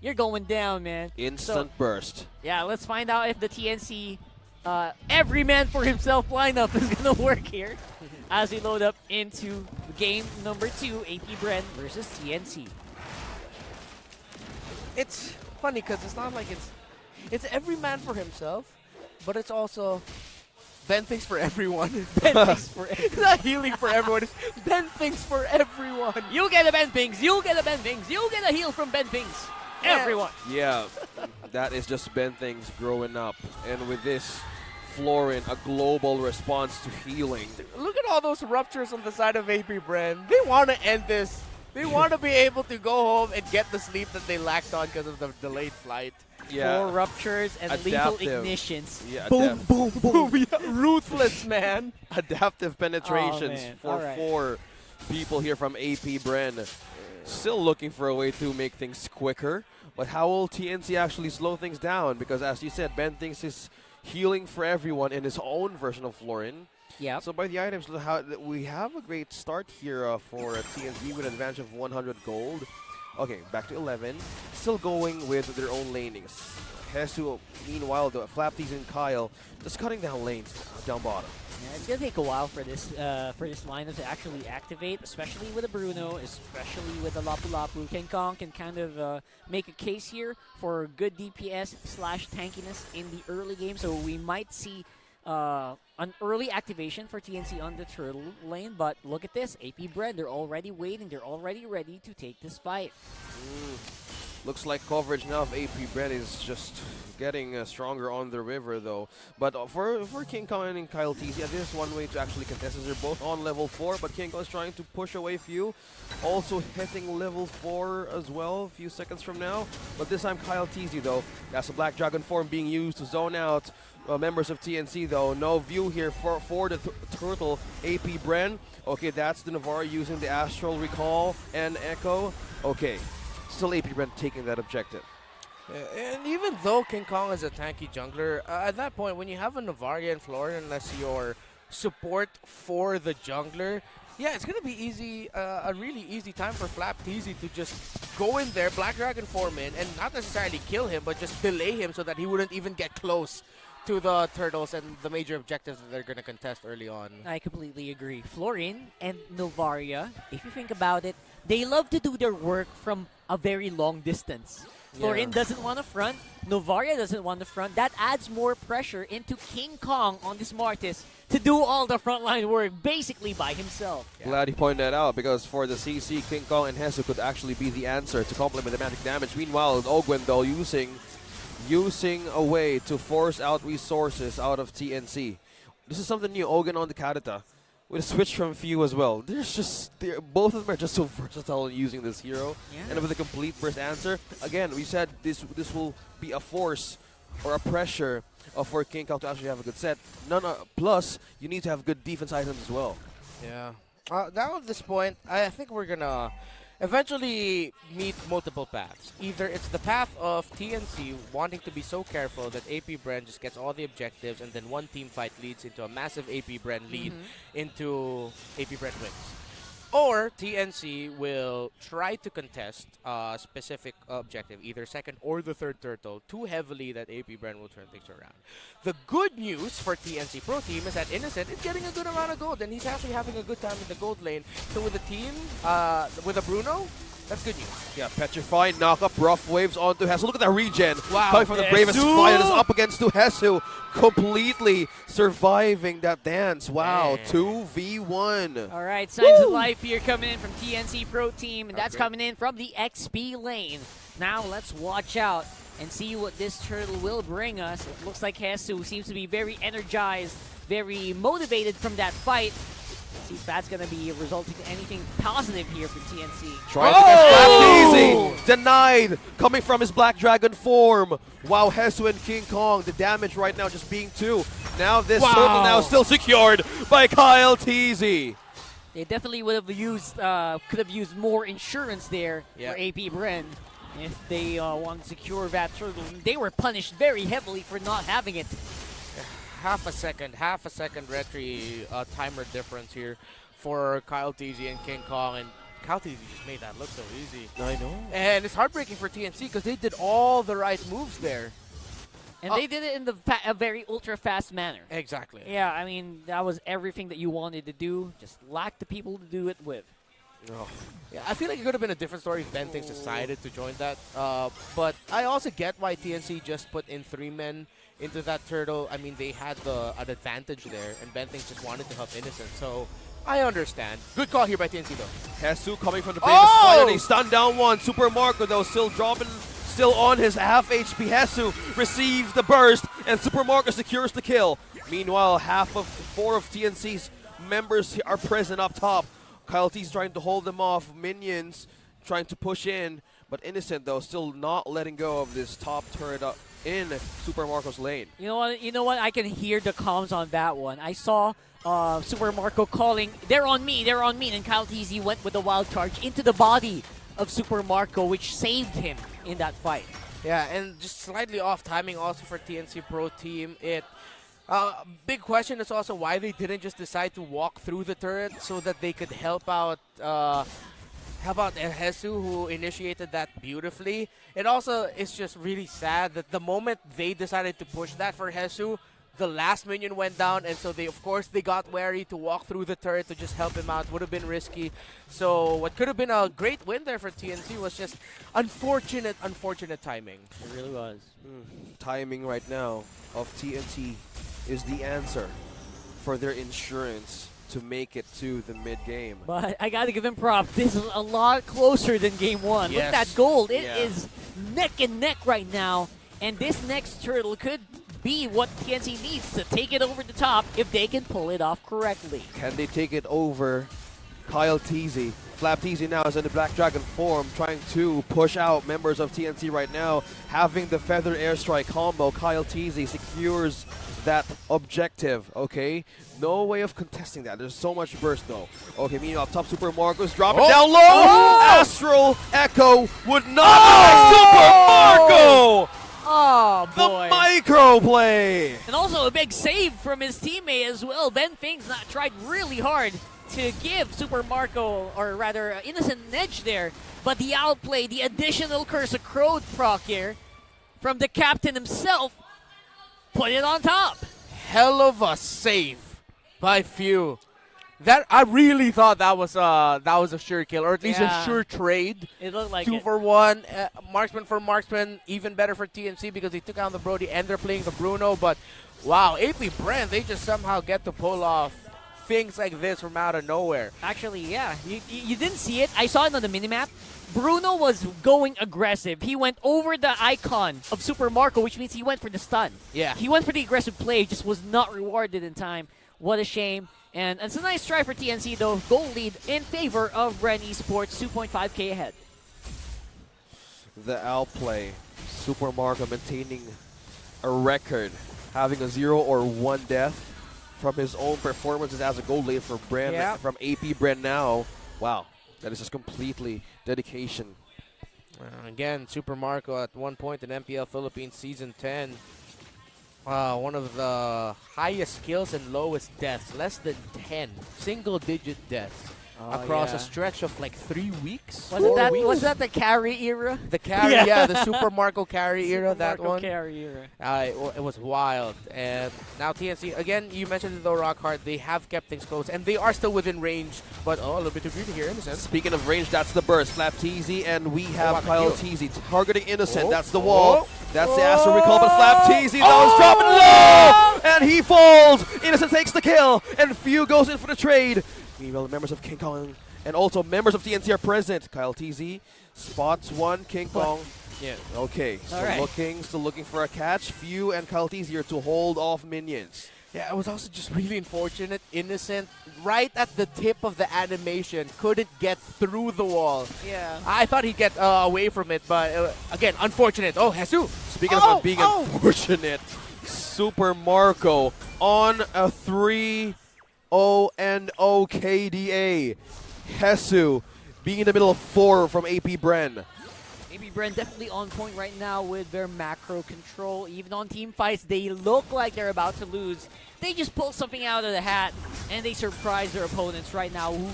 you're going down, man. Instant burst. Yeah, let's find out if the TNC every man for himself lineup is going to work here as we load up into game number 2, AP BREN versus TNC. It's funny because it's not like it's every man for himself, but it's also Ben thinks for everyone. Ben thinks for it's not healing for everyone. It's Ben thinks for everyone. You get a Ben Things, you get a Ben Things, you get a heal from Ben Things. Everyone. Yeah, that is just Ben things growing up. And with this, Florin, a global response to healing. Look at all those ruptures on the side of AP BREN. They want to end this. They want to be able to go home and get the sleep that they lacked on because of the delayed flight. Yeah. 4 ruptures and Adaptive. lethal ignitions. Yeah, Boom, boom, boom. Yeah, ruthless, man. Adaptive penetrations man. for Alright. 4 people here from AP BREN. Still looking for a way to make things quicker. But how will TNC actually slow things down? Because as you said, Ben thinks is healing for everyone in his own version of Florin. Yeah. So by the items, we have a great start here for TNC with an advantage of 100 gold. Okay, back to 11. Still going with their own lanings. Hesu, meanwhile, the Flapties and Kyle just cutting down lanes down bottom. Yeah, it's gonna take a while for this lineup to actually activate, especially with a Bruno, especially with a Lapu Lapu. King Kong can kind of make a case here for good DPS slash tankiness in the early game, so we might see an early activation for TNC on the turtle lane. But look at this, AP BREN, they're already waiting, they're already ready to take this fight. Looks like coverage now of AP BREN is just getting stronger on the river, though. But for King Kong and Kyle TZ, yeah, this is one way to actually contest, as they're both on level 4, but King Kong is trying to push away few. Also hitting level 4 as well, a few seconds from now. But this time Kyle TZ, though, that's a Black Dragon form being used to zone out members of TNC, though. No view here for the turtle AP BREN. Okay, that's the Navarre using the Astral Recall and Echo. Okay. Still AP BREN taking that objective. And even though King Kong is a tanky jungler, at that point, when you have a Navaria and Florin as your support for the jungler, yeah, it's going to be easy, a really easy time for Flapteezy to just go in there, Black Dragon form in, and not necessarily kill him, but just delay him so that he wouldn't even get close to the turtles and the major objectives that they're going to contest early on. I completely agree. Florin and Novaria, if you think about it, they love to do their work from a very long distance. Florin doesn't want to front. Novaria doesn't want to front. That adds more pressure into King Kong on this Martis to do all the frontline work basically by himself. Yeah. Glad you pointed that out, because for the CC, King Kong and Hesu could actually be the answer to complement the magic damage. Meanwhile, Ogwen, though, using a way to force out resources out of TNC. This is something new, Ogwen on the Kadita, with a switch from Few as well. Both of them are just so versatile in using this hero. Yeah. And with a complete burst answer, again, we said this will be a force or a pressure for King Kong to actually have a good set. Plus, you need to have good defense items as well. Yeah. Now at this point, I think we're gonna eventually meet multiple paths. Either it's the path of TNC wanting to be so careful that AP BREN just gets all the objectives, and then one team fight leads into a massive AP BREN lead into AP BREN wins. Or TNC will try to contest a specific objective, either second or the third turtle, too heavily that AP BREN will turn things around. The good news for TNC Pro Team is that Innocent is getting a good amount of gold, and he's actually having a good time in the gold lane. So with the team, with a Bruno, that's good news. Yeah, Petrified, knock up, rough waves onto Hesu. Look at that regen. Wow. Coming from the bravest fight is up against Hesu. Completely surviving that dance. Wow, 2v1. All right, signs of life here coming in from TNC Pro Team, and that's coming in from the XP lane. Now let's watch out and see what this turtle will bring us. It looks like Hesu seems to be very energized, very motivated from that fight. See if that's going to be resulting in anything positive here for TNC. Trying to get slapped easy. Denied. Coming from his Black Dragon form. Wow, Hesu and King Kong. The damage right now just being 2. Now this circle now still secured by Kyle TZ. They definitely would have used, could have used more insurance there for AP BREN if they want to secure that turtle. They were punished very heavily for not having it. Half a second retry timer difference here for Kyle TZ and King Kong, and Calty just made that look so easy. I know. And it's heartbreaking for TNC because they did all the right moves there. And they did it in a very ultra-fast manner. Exactly. Yeah, I mean, that was everything that you wanted to do. Just lacked the people to do it with. Oh. Yeah, I feel like it could have been a different story if Ben Things decided to join that. But I also get why TNC just put in 3 men into that turtle. I mean, they had an advantage there, and Ben Things just wanted to help Innocent. So I understand. Good call here by TNC, though. Hesu coming from the base, oh! He stunned down one. Super Marco, though, still on his half HP. Hesu receives the burst, and Super Marco secures the kill. Meanwhile, 4 of TNC's members are present up top. Coyote's trying to hold them off. Minions trying to push in, but Innocent, though, still not letting go of this top turret up in Super Marco's lane. You know what? I can hear the comms on that one. I saw Super Marco calling, they're on me, and Kyle TZ went with the wild charge into the body of Super Marco, which saved him in that fight. Yeah, and just slightly off timing also for TNC Pro Team. Big question is also why they didn't just decide to walk through the turret so that they could help out Hesu, who initiated that beautifully. It also is just really sad that the moment they decided to push that for Hesu, the last minion went down, and so of course they got wary to walk through the turret to just help him out. Would have been risky. So what could have been a great win there for TNC was just unfortunate timing. It really was. Timing right now of TNT is the answer for their insurance to make it to the mid-game. But I gotta give him props. This is a lot closer than game 1. Yes. Look at that gold. It is neck and neck right now. And this next turtle could be what TNC needs to take it over the top if they can pull it off correctly. Can they take it over Kyle TZ? Flap TZ now is in the Black Dragon form, trying to push out members of TNC right now. Having the Feather Airstrike combo, Kyle TZ secures that objective, okay? No way of contesting that. There's so much burst, though. Okay, meanwhile, top Super Marco's dropping down low! Astral Echo would not Super Marco! Oh, boy. The micro play! And also a big save from his teammate as well. Ben Fing's not tried really hard to give Super Marco, or rather Innocent, an edge there. But the outplay, the additional Curse of Crow proc here from the captain himself, put it on top. Hell of a save by Few. That I really thought that was a sure kill, or at least a sure trade. It looked like 2 for 1. Marksman for marksman, even better for TNC because they took out the Brody and they're playing the Bruno. But wow, AP BREN, they just somehow get to pull off things like this from out of nowhere. Actually, yeah. You didn't see it. I saw it on the minimap. Bruno was going aggressive. He went over the icon of Super Marco, which means he went for the stun. Yeah. He went for the aggressive play, just was not rewarded in time. What a shame. And it's a nice try for TNC, though. Goal lead in favor of BREN Esports, 2.5K ahead. The outplay. Super Marco maintaining a record, having a 0 or 1 death from his own performances as a goal lead for BREN, from AP BREN now. Wow, that is just completely dedication. Again, Super Marco at one point in MPL Philippines Season 10. One of the highest kills and lowest deaths, less than 10 single-digit deaths across a stretch of like 3 weeks. Was that the carry era? The carry, the Super Marco carry era, that one. Carry era. It was wild. And now TNC, again, you mentioned it though, Rockhard, they have kept things close, and they are still within range, but a little bit too greedy here, Innocent. Speaking of range, that's the burst. Flap TZ, and we have Kyle TZ targeting Innocent. That's the wall. That's the Astro Recall, but Flap TZ, though, is dropping low! And he falls! Innocent takes the kill, and Few goes in for the trade. Meanwhile, members of King Kong and also members of TNC are present. Kyle TZ spots one, King Kong. Yeah. Okay, still looking for a catch. Few and Kyle TZ here to hold off minions. Yeah, it was also just really unfortunate. Innocent, right at the tip of the animation, couldn't get through the wall. Yeah. I thought he'd get away from it, but again, unfortunate. Oh, Hesu! Speaking of being unfortunate, Super Marco on a 3-0 KDA. Hesu being in the middle of 4 from AP BREN. AP BREN definitely on point right now with their macro control. Even on team fights, they look like they're about to lose. They just pull something out of the hat, and they surprise their opponents right now, who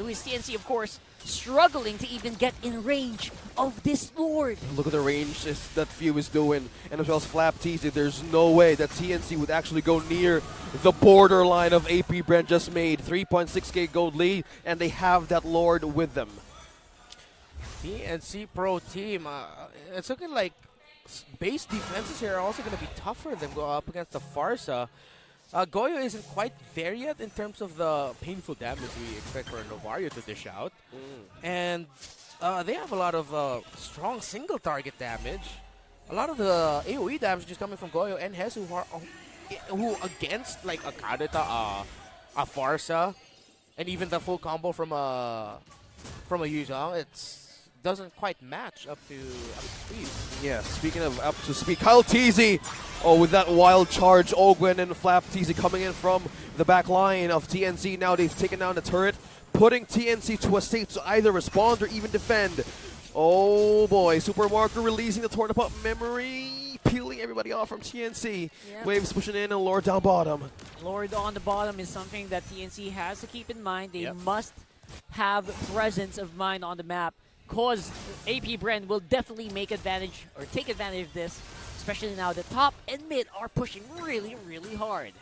is TNC, of course, struggling to even get in range of this Lord. Look at the range that Few is doing. And as well as Flap teased, there's no way that TNC would actually go near the borderline of AP Brent just made. 3.6k gold lead, and they have that Lord with them. TNC Pro Team, it's looking like base defenses here are also going to be tougher than go up against the Farsa. Goyo isn't quite there yet in terms of the painful damage we expect for Novario to dish out. And they have a lot of strong single target damage. A lot of the AoE damage just coming from Goyo and Hesu, who against like a Kadeta, a Farsa, and even the full combo from a Yuzhong, it's doesn't quite match up to speed. Yeah, speaking of up to speed, Kyle Teasy, with that wild charge, Ogwen and Flap Teasy coming in from the back line of TNC. Now they've taken down the turret, putting TNC to a state to either respond or even defend. Oh boy, Supermarker releasing the torn apart memory, peeling everybody off from TNC. Yep. Waves pushing in and Lord down bottom. Lord on the bottom is something that TNC has to keep in mind. They Yep. must have presence of mind on the map, because AP BREN will definitely take advantage of this, especially now the top and mid are pushing really, really hard.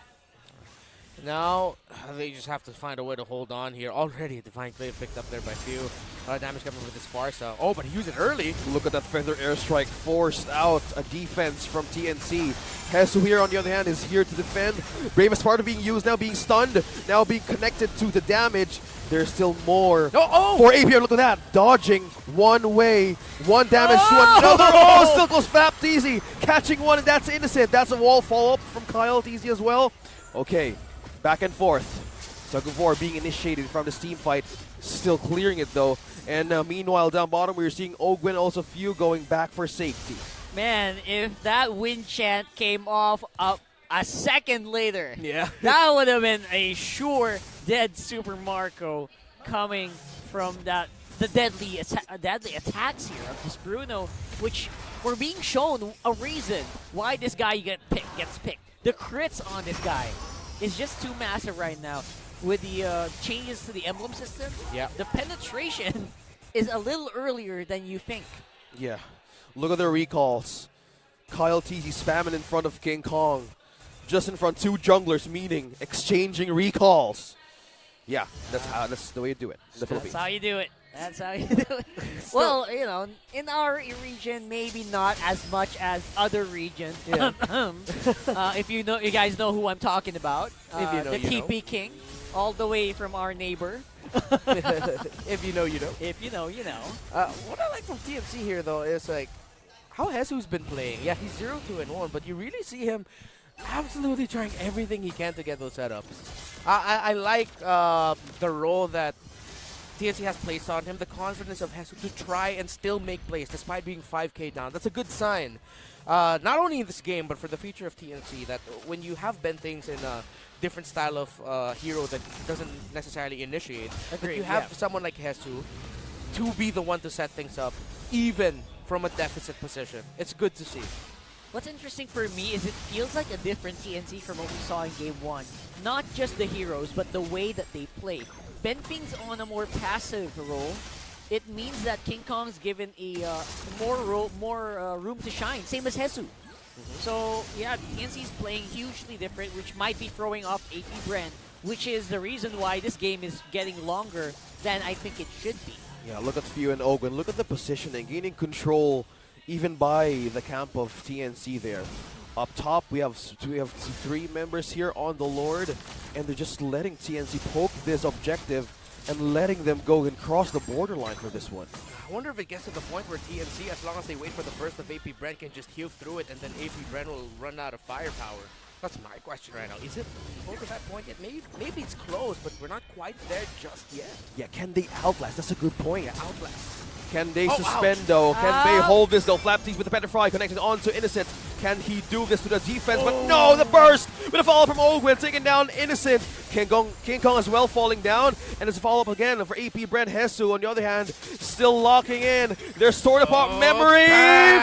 Now, they just have to find a way to hold on here. Already, Divine Glaive picked up there by Few. A lot of damage coming with this Farsa. Oh, but he used it early. Look at that Feather Airstrike, forced out a defense from TNC. Hesu here, on the other hand, is here to defend. Bravest part of being used, now being stunned, now being connected to the damage. There's still more for AP. Look at that, dodging one way, one damage to another. Oh, still goes Flap Teasy, catching one, and that's innocent. That's a wall follow-up from Kyle Teasy as well. Okay, back and forth. Tug of War being initiated from the team fight, still clearing it though. And meanwhile, down bottom, we're seeing Ogwen, also Few going back for safety. Man, if that wind chant came off a second later, Yeah. that would have been a sure dead Super Marco coming from the deadly attacks here of this Bruno, which we're being shown a reason why this guy gets picked. The crits on this guy is just too massive right now. With the changes to the emblem system, the penetration is a little earlier than you think. Yeah, look at their recalls. Kyle Teasy spamming in front of King Kong. Just in front, two junglers, meaning exchanging recalls. Yeah, that's the way you do it in the Philippines. That's how you do it. That's how you do it. Well, you know, in our region, maybe not as much as other regions. Yeah. If you guys know who I'm talking about, If you know, the you know. TP King, all the way from our neighbor. If you know, you know. If you know, you know. What I like from TNC here, though, is like how Hesu's been playing. Yeah, he's 0-2-1, but you really see him absolutely trying everything he can to get those setups. I like the role that TNC has placed on him, the confidence of Hesu to try and still make plays despite being 5k down. That's a good sign. Not only in this game, but for the future of TNC, that when you have things in a different style of hero that doesn't necessarily initiate, that you have someone like Hesu to be the one to set things up, even from a deficit position. It's good to see. What's interesting for me is it feels like a different TNC from what we saw in Game 1. Not just the heroes, but the way that they play. Benfing's on a more passive role. It means that King Kong's given a more room to shine, same as Hesu. So, yeah, TNC's playing hugely different, which might be throwing off AP BREN, which is the reason why this game is getting longer than I think it should be. Yeah, look at Few and Ogwen. Look at the positioning, gaining control even by the camp of TNC there. Up top, we have three members here on the Lord, and they're just letting TNC poke this objective and letting them go and cross the borderline for this one. I wonder if it gets to the point where TNC, as long as they wait for the burst of AP BREN, can just heal through it, and then AP BREN will run out of firepower. That's my question right now. Is it close to that point yet? Maybe it's close, but we're not quite there just yet. Yeah, can they outlast? That's a good point. Yeah, outlast. Can they Oh, suspend ouch. though? Can they hold this though? Flaptease with the Petrify connected onto Innocent. Can he do this to the defense? But no, the burst with a follow-up from Ogwen, taking down Innocent. King Kong as well falling down. And it's a follow-up again for AP BREN. Hesu, on the other hand, still locking in. Their sword apart memory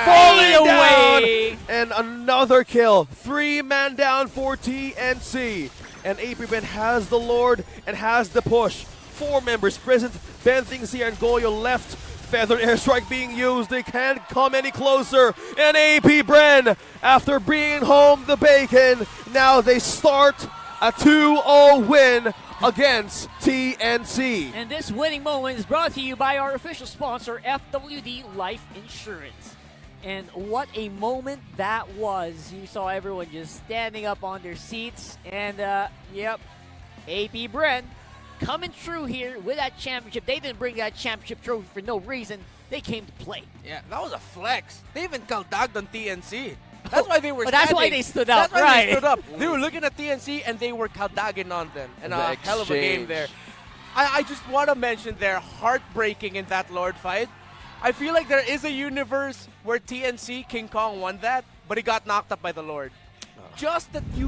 falling away. down. And another kill. 3-man down for TNC. And AP BREN has the Lord and has the push. 4 members present. Ben thinks here and Goyo left. Feather airstrike being used. They can't come any closer. And AP BREN, after bringing home the bacon, now they start a 2-0 win against TNC. And this winning moment is brought to you by our official sponsor, FWD Life Insurance. And what a moment that was. You saw everyone just standing up on their seats. And, yep, AP BREN coming through here with that championship. They didn't bring that championship trophy for no reason. They came to play. Yeah, that was a flex. They even kaldagged on TNC. That's why they were But that's why standing. they stood up, That's why right? they stood up. They were looking at TNC and they were kaldagging on them. And The a hell of a game exchange. there. I just want to mention their heartbreaking in that Lord fight. I feel like there is a universe where TNC King Kong won that, but he got knocked up by the Lord. Just that you